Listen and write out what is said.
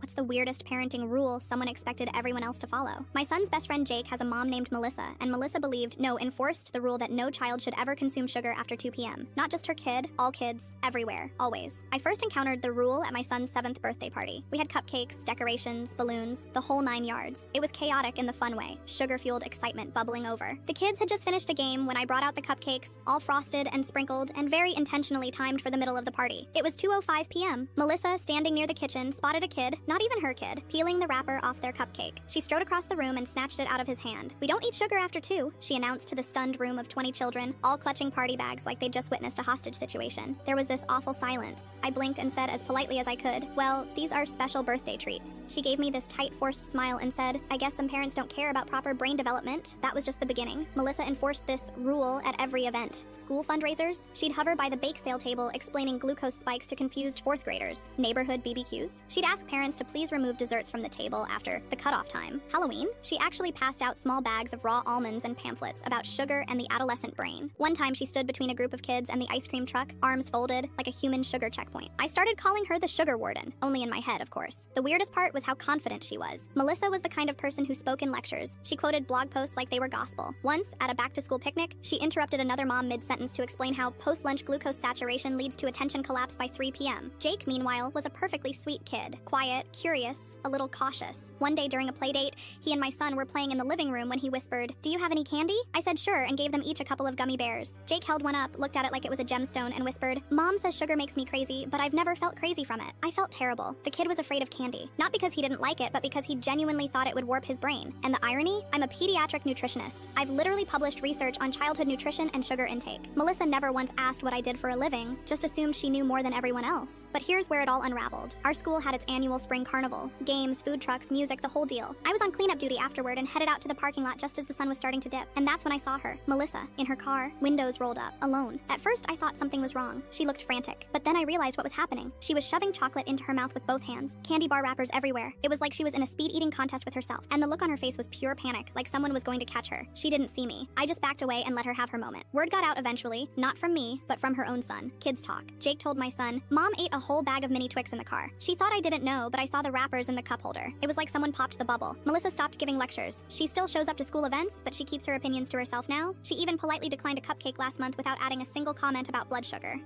What's the weirdest parenting rule someone expected everyone else to follow? My son's best friend Jake has a mom named Melissa, and Melissa enforced the rule that no child should ever consume sugar after 2 p.m. Not just her kid, all kids, everywhere, always. I first encountered the rule at my son's 7th birthday party. We had cupcakes, decorations, balloons, the whole 9 yards. It was chaotic in the fun way, sugar-fueled excitement bubbling over. The kids had just finished a game when I brought out the cupcakes, all frosted and sprinkled and very intentionally timed for the middle of the party. It was 2:05 p.m. Melissa, standing near the kitchen, spotted a kid, not even her kid, peeling the wrapper off their cupcake. She strode across the room and snatched it out of his hand. "We don't eat sugar after 2, she announced to the stunned room of 20 children, all clutching party bags like they'd just witnessed a hostage situation. There was this awful silence. I blinked and said as politely as I could, "Well, these are special birthday treats." She gave me this tight, forced smile and said, "I guess some parents don't care about proper brain development." That was just the beginning. Melissa enforced this rule at every event. School fundraisers, she'd hover by the bake sale table explaining glucose spikes to confused 4th graders. Neighborhood BBQs, she'd ask parents to please remove desserts from the table after the cutoff time. Halloween, she actually passed out small bags of raw almonds and pamphlets about sugar and the adolescent brain. One time she stood between a group of kids and the ice cream truck, arms folded like a human sugar checkpoint. I started calling her the sugar warden, only in my head, of course. The weirdest part was how confident she was. Melissa was the kind of person who spoke in lectures. She quoted blog posts like they were gospel. Once, at a back-to-school picnic, she interrupted another mom mid-sentence to explain how post-lunch glucose saturation leads to attention collapse by 3 p.m. Jake, meanwhile, was a perfectly sweet kid. Quiet, curious, a little cautious. One day during a play date, he and my son were playing in the living room when he whispered, "Do you have any candy?" I said sure and gave them each a couple of gummy bears. Jake held one up, looked at it like it was a gemstone, and whispered, "Mom says sugar makes me crazy, but I've never felt crazy from it." I felt terrible. The kid was afraid of candy. Not because he didn't like it, but because he genuinely thought it would warp his brain. And the irony? I'm a pediatric nutritionist. I've literally published research on childhood nutrition and sugar intake. Melissa never once asked what I did for a living, just assumed she knew more than everyone else. But here's where it all unraveled. Our school had its annual spring carnival. Games, food trucks, music, the whole deal. I was on cleanup duty afterward and headed out to the parking lot just as the sun was starting to dip. And that's when I saw her, Melissa, in her car, windows rolled up, alone. At first, I thought something was wrong. She looked frantic. But then I realized what was happening. She was shoving chocolate into her mouth with both hands, candy bar wrappers everywhere. It was like she was in a speed-eating contest with herself. And the look on her face was pure panic, like someone was going to catch her. She didn't see me. I just backed away and let her have her moment. Word got out eventually, not from me, but from her own son. Kids talk. Jake told my son, "Mom ate a whole bag of mini Twix in the car. She thought I didn't know, but I saw the wrappers in the cup holder. It was like someone popped the bubble." Melissa stopped giving lectures. She still shows up to school events, but she keeps her opinions to herself now. She even politely declined a cupcake last month without adding a single comment about blood sugar.